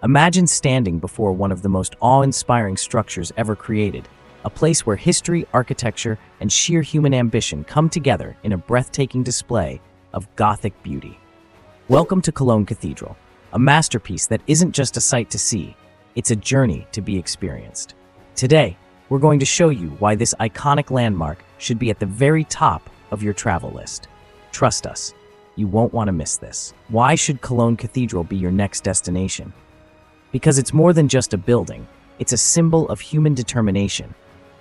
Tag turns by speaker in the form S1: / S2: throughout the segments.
S1: Imagine standing before one of the most awe-inspiring structures ever created, a place where history, architecture, and sheer human ambition come together in a breathtaking display of Gothic beauty. Welcome to Cologne Cathedral, a masterpiece that isn't just a sight to see, it's a journey to be experienced. Today, we're going to show you why this iconic landmark should be at the very top of your travel list. Trust us, you won't want to miss this. Why should Cologne Cathedral be your next destination? Because it's more than just a building, it's a symbol of human determination,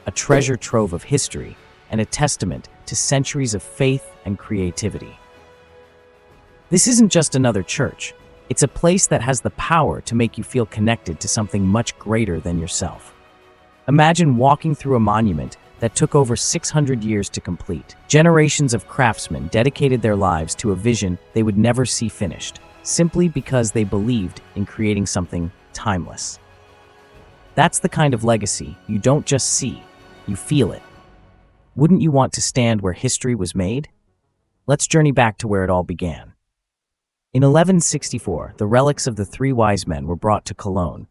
S1: a treasure trove of history, and a testament to centuries of faith and creativity. This isn't just another church, it's a place that has the power to make you feel connected to something much greater than yourself. Imagine walking through a monument that took over 600 years to complete. Generations of craftsmen dedicated their lives to a vision they would never see finished, simply because they believed in creating something timeless. That's the kind of legacy you don't just see, you feel it. Wouldn't you want to stand where history was made? Let's journey back to where it all began. In 1164, the relics of the three wise men were brought to Cologne,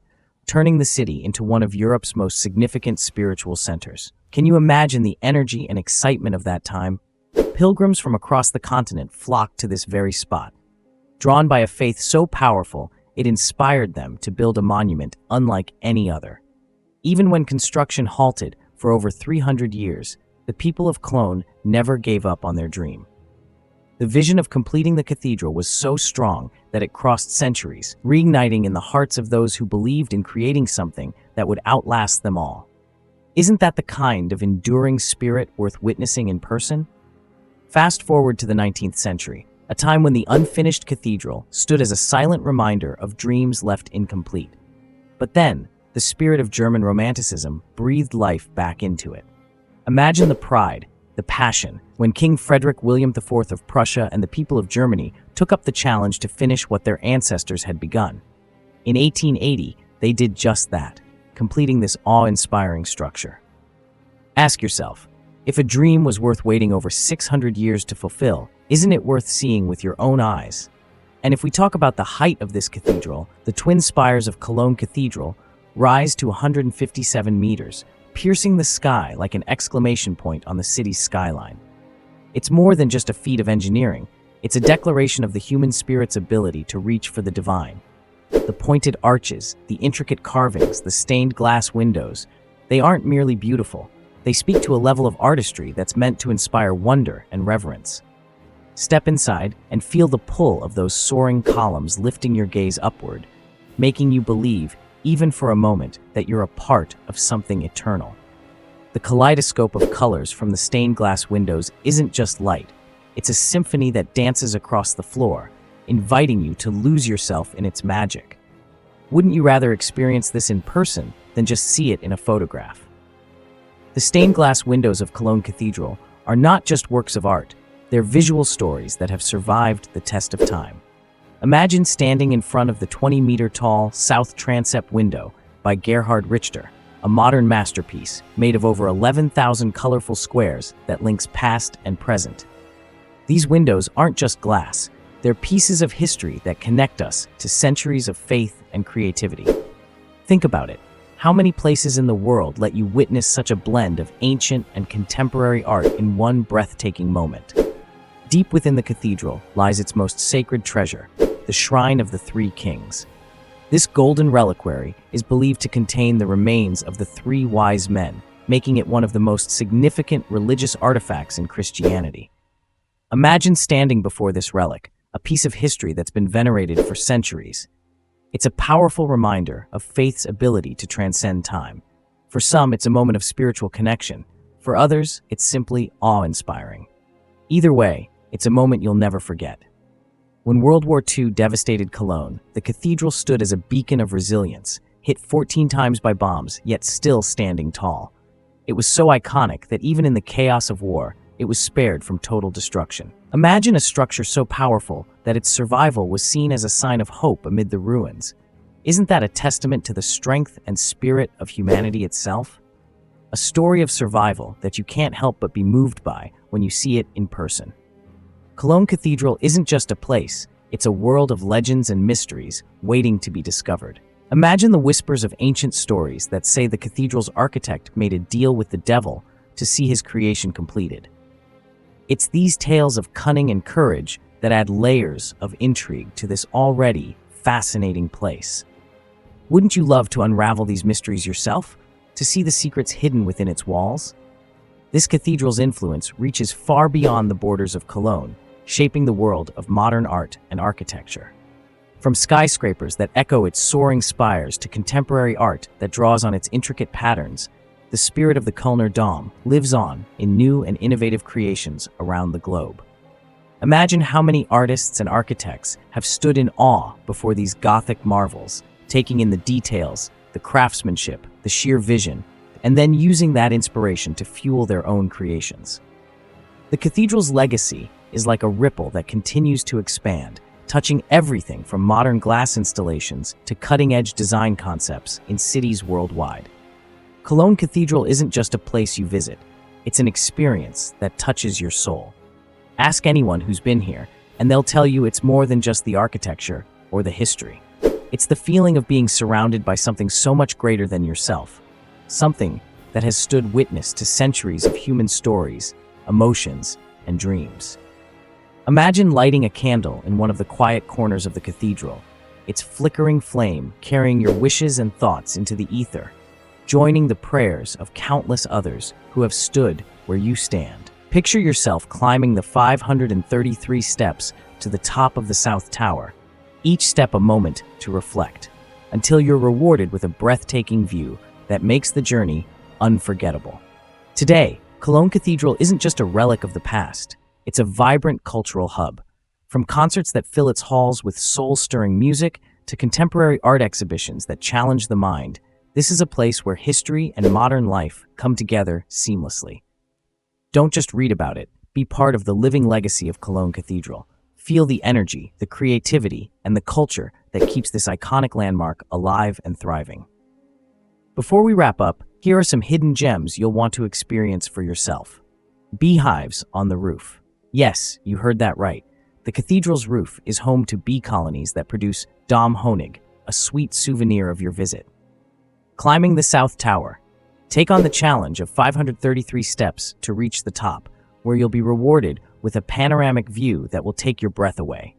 S1: turning the city into one of Europe's most significant spiritual centers. Can you imagine the energy and excitement of that time? Pilgrims from across the continent flocked to this very spot. Drawn by a faith so powerful, it inspired them to build a monument unlike any other. Even when construction halted for over 300 years, the people of Cologne never gave up on their dream. The vision of completing the cathedral was so strong that it crossed centuries, reigniting in the hearts of those who believed in creating something that would outlast them all. Isn't that the kind of enduring spirit worth witnessing in person? Fast forward to the 19th century, a time when the unfinished cathedral stood as a silent reminder of dreams left incomplete. But then, the spirit of German Romanticism breathed life back into it. Imagine the pride, the passion, when King Frederick William IV of Prussia and the people of Germany took up the challenge to finish what their ancestors had begun. In 1880, they did just that, completing this awe-inspiring structure. Ask yourself, if a dream was worth waiting over 600 years to fulfill, isn't it worth seeing with your own eyes? And if we talk about the height of this cathedral, the twin spires of Cologne Cathedral rise to 157 meters, piercing the sky like an exclamation point on the city's skyline. It's more than just a feat of engineering, it's a declaration of the human spirit's ability to reach for the divine. The pointed arches, the intricate carvings, the stained glass windows, they aren't merely beautiful, they speak to a level of artistry that's meant to inspire wonder and reverence. Step inside and feel the pull of those soaring columns lifting your gaze upward, making you believe, even for a moment, that you're a part of something eternal. The kaleidoscope of colors from the stained glass windows isn't just light, it's a symphony that dances across the floor, inviting you to lose yourself in its magic. Wouldn't you rather experience this in person than just see it in a photograph? The stained glass windows of Cologne Cathedral are not just works of art, they're visual stories that have survived the test of time. Imagine standing in front of the 20-meter-tall south transept window by Gerhard Richter, a modern masterpiece made of over 11,000 colorful squares that links past and present. These windows aren't just glass, they're pieces of history that connect us to centuries of faith and creativity. Think about it. How many places in the world let you witness such a blend of ancient and contemporary art in one breathtaking moment? Deep within the cathedral lies its most sacred treasure, the Shrine of the Three Kings. This golden reliquary is believed to contain the remains of the three wise men, making it one of the most significant religious artifacts in Christianity. Imagine standing before this relic, a piece of history that's been venerated for centuries. It's a powerful reminder of faith's ability to transcend time. For some, it's a moment of spiritual connection. For others, it's simply awe-inspiring. Either way, it's a moment you'll never forget. When World War II devastated Cologne, the cathedral stood as a beacon of resilience, hit 14 times by bombs, yet still standing tall. It was so iconic that even in the chaos of war, it was spared from total destruction. Imagine a structure so powerful that its survival was seen as a sign of hope amid the ruins. Isn't that a testament to the strength and spirit of humanity itself? A story of survival that you can't help but be moved by when you see it in person. Cologne Cathedral isn't just a place, it's a world of legends and mysteries waiting to be discovered. Imagine the whispers of ancient stories that say the cathedral's architect made a deal with the devil to see his creation completed. It's these tales of cunning and courage that add layers of intrigue to this already fascinating place. Wouldn't you love to unravel these mysteries yourself, to see the secrets hidden within its walls? This cathedral's influence reaches far beyond the borders of Cologne, shaping the world of modern art and architecture. From skyscrapers that echo its soaring spires to contemporary art that draws on its intricate patterns, the spirit of the Kölner Dom lives on in new and innovative creations around the globe. Imagine how many artists and architects have stood in awe before these Gothic marvels, taking in the details, the craftsmanship, the sheer vision, and then using that inspiration to fuel their own creations. The cathedral's legacy is like a ripple that continues to expand, touching everything from modern glass installations to cutting-edge design concepts in cities worldwide. Cologne Cathedral isn't just a place you visit, it's an experience that touches your soul. Ask anyone who's been here, and they'll tell you it's more than just the architecture or the history. It's the feeling of being surrounded by something so much greater than yourself, something that has stood witness to centuries of human stories, emotions, and dreams. Imagine lighting a candle in one of the quiet corners of the cathedral, its flickering flame carrying your wishes and thoughts into the ether, joining the prayers of countless others who have stood where you stand. Picture yourself climbing the 533 steps to the top of the South Tower, each step a moment to reflect, until you're rewarded with a breathtaking view that makes the journey unforgettable. Today, Cologne Cathedral isn't just a relic of the past, it's a vibrant cultural hub. From concerts that fill its halls with soul-stirring music to contemporary art exhibitions that challenge the mind, this is a place where history and modern life come together seamlessly. Don't just read about it, be part of the living legacy of Cologne Cathedral. Feel the energy, the creativity, and the culture that keeps this iconic landmark alive and thriving. Before we wrap up, here are some hidden gems you'll want to experience for yourself. Beehives on the roof. Yes, you heard that right. The cathedral's roof is home to bee colonies that produce Dom Honig, a sweet souvenir of your visit. Climbing the South Tower. Take on the challenge of 533 steps to reach the top, where you'll be rewarded with a panoramic view that will take your breath away.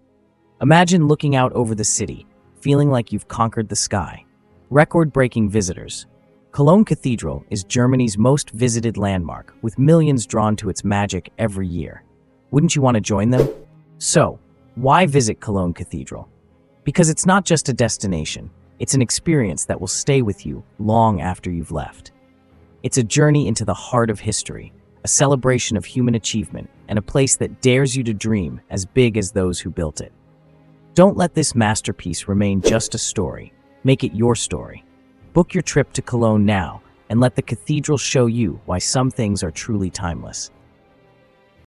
S1: Imagine looking out over the city, feeling like you've conquered the sky. Record-breaking visitors. Cologne Cathedral is Germany's most visited landmark, with millions drawn to its magic every year. Wouldn't you want to join them? So, why visit Cologne Cathedral? Because it's not just a destination, it's an experience that will stay with you long after you've left. It's a journey into the heart of history, a celebration of human achievement, and a place that dares you to dream as big as those who built it. Don't let this masterpiece remain just a story. Make it your story. Book your trip to Cologne now, and let the cathedral show you why some things are truly timeless.